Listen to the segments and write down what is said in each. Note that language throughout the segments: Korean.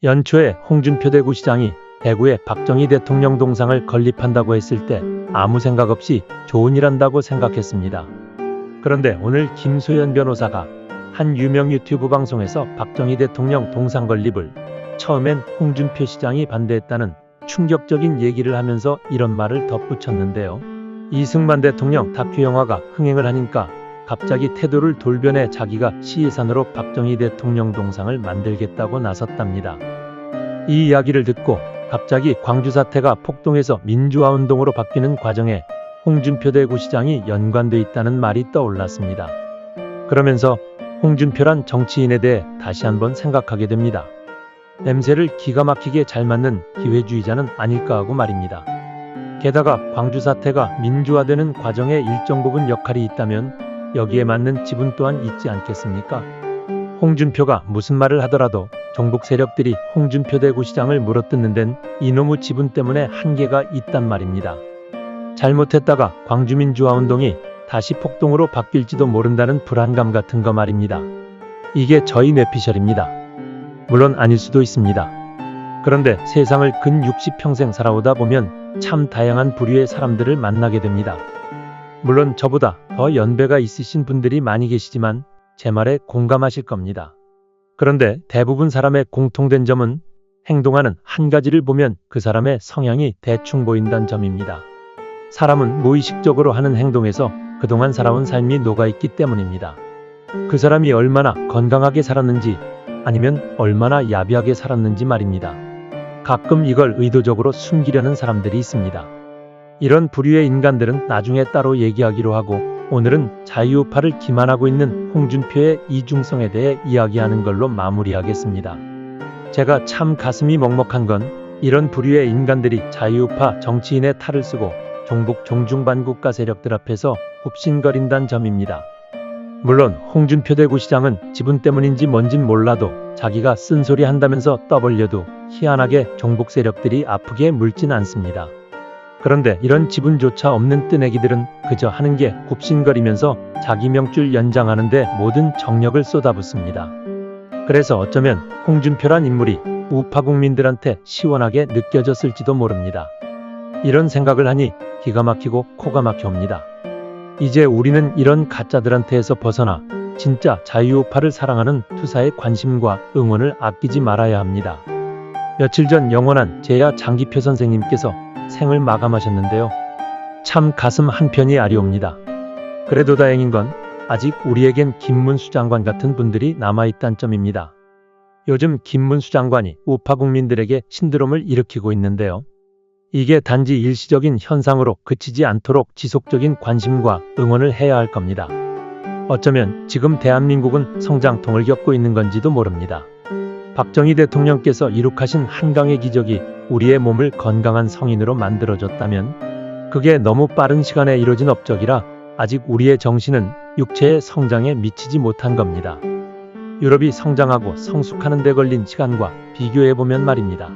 연초에 홍준표 대구시장이 대구에 박정희 대통령 동상을 건립한다고 했을 때 아무 생각 없이 좋은 일 한다고 생각했습니다. 그런데 오늘 김소연 변호사가 한 유명 유튜브 방송에서 박정희 대통령 동상 건립을 처음엔 홍준표 시장이 반대했다는 충격적인 얘기를 하면서 이런 말을 덧붙였는데요. 이승만 대통령 다큐 영화가 흥행을 하니까 갑자기 태도를 돌변해 자기가 시예산으로 박정희 대통령 동상을 만들겠다고 나섰답니다. 이 이야기를 듣고 갑자기 광주 사태가 폭동해서 민주화운동으로 바뀌는 과정에 홍준표 대구시장이 연관돼 있다는 말이 떠올랐습니다. 그러면서 홍준표란 정치인에 대해 다시 한번 생각하게 됩니다. 냄새를 기가 막히게 잘 맡는 기회주의자는 아닐까 하고 말입니다. 게다가 광주 사태가 민주화되는 과정에 일정 부분 역할이 있다면 여기에 맞는 지분 또한 있지 않겠습니까? 홍준표가 무슨 말을 하더라도 종북 세력들이 홍준표 대구시장을 물어뜯는 데는 이놈의 지분 때문에 한계가 있단 말입니다. 잘못했다가 광주민주화운동이 다시 폭동으로 바뀔지도 모른다는 불안감 같은 거 말입니다. 이게 저희 뇌피셜입니다. 물론 아닐 수도 있습니다. 그런데 세상을 근 60평생 살아오다 보면 참 다양한 부류의 사람들을 만나게 됩니다. 물론 저보다 더 연배가 있으신 분들이 많이 계시지만 제 말에 공감하실 겁니다. 그런데 대부분 사람의 공통된 점은 행동하는 한 가지를 보면 그 사람의 성향이 대충 보인다는 점입니다. 사람은 무의식적으로 하는 행동에서 그동안 살아온 삶이 녹아있기 때문입니다. 그 사람이 얼마나 건강하게 살았는지 아니면 얼마나 야비하게 살았는지 말입니다. 가끔 이걸 의도적으로 숨기려는 사람들이 있습니다. 이런 부류의 인간들은 나중에 따로 얘기하기로 하고 오늘은 자유우파를 기만하고 있는 홍준표의 이중성에 대해 이야기하는 걸로 마무리하겠습니다. 제가 참 가슴이 먹먹한 건 이런 부류의 인간들이 자유우파 정치인의 탈을 쓰고 종북 종중반국가 세력들 앞에서 굽신거린다는 점입니다. 물론 홍준표 대구시장은 지분 때문인지 뭔진 몰라도 자기가 쓴소리 한다면서 떠벌려도 희한하게 종북 세력들이 아프게 물진 않습니다. 그런데 이런 지분조차 없는 뜨내기들은 그저 하는 게 굽신거리면서 자기 명줄 연장하는 데 모든 정력을 쏟아붓습니다. 그래서 어쩌면 홍준표란 인물이 우파 국민들한테 시원하게 느껴졌을지도 모릅니다. 이런 생각을 하니 기가 막히고 코가 막혀옵니다. 이제 우리는 이런 가짜들한테서 벗어나 진짜 자유우파를 사랑하는 투사의 관심과 응원을 아끼지 말아야 합니다. 며칠 전 영원한 제야 장기표 선생님께서 생을 마감하셨는데요. 참 가슴 한편이 아리옵니다. 그래도 다행인 건 아직 우리에겐 김문수 장관 같은 분들이 남아있다는 점입니다. 요즘 김문수 장관이 우파 국민들에게 신드롬을 일으키고 있는데요. 이게 단지 일시적인 현상으로 그치지 않도록 지속적인 관심과 응원을 해야 할 겁니다. 어쩌면 지금 대한민국은 성장통을 겪고 있는 건지도 모릅니다. 박정희 대통령께서 이룩하신 한강의 기적이 우리의 몸을 건강한 성인으로 만들어줬다면 그게 너무 빠른 시간에 이뤄진 업적이라 아직 우리의 정신은 육체의 성장에 미치지 못한 겁니다. 유럽이 성장하고 성숙하는 데 걸린 시간과 비교해보면 말입니다.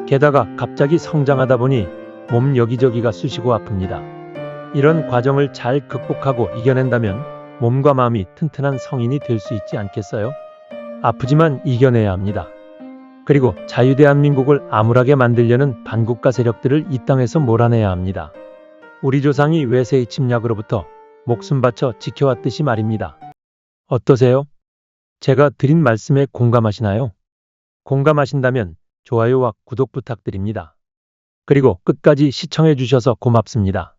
게다가 갑자기 성장하다 보니 몸 여기저기가 쑤시고 아픕니다. 이런 과정을 잘 극복하고 이겨낸다면 몸과 마음이 튼튼한 성인이 될 수 있지 않겠어요? 아프지만 이겨내야 합니다. 그리고 자유대한민국을 암울하게 만들려는 반국가 세력들을 이 땅에서 몰아내야 합니다. 우리 조상이 외세의 침략으로부터 목숨 바쳐 지켜왔듯이 말입니다. 어떠세요? 제가 드린 말씀에 공감하시나요? 공감하신다면 좋아요와 구독 부탁드립니다. 그리고 끝까지 시청해 주셔서 고맙습니다.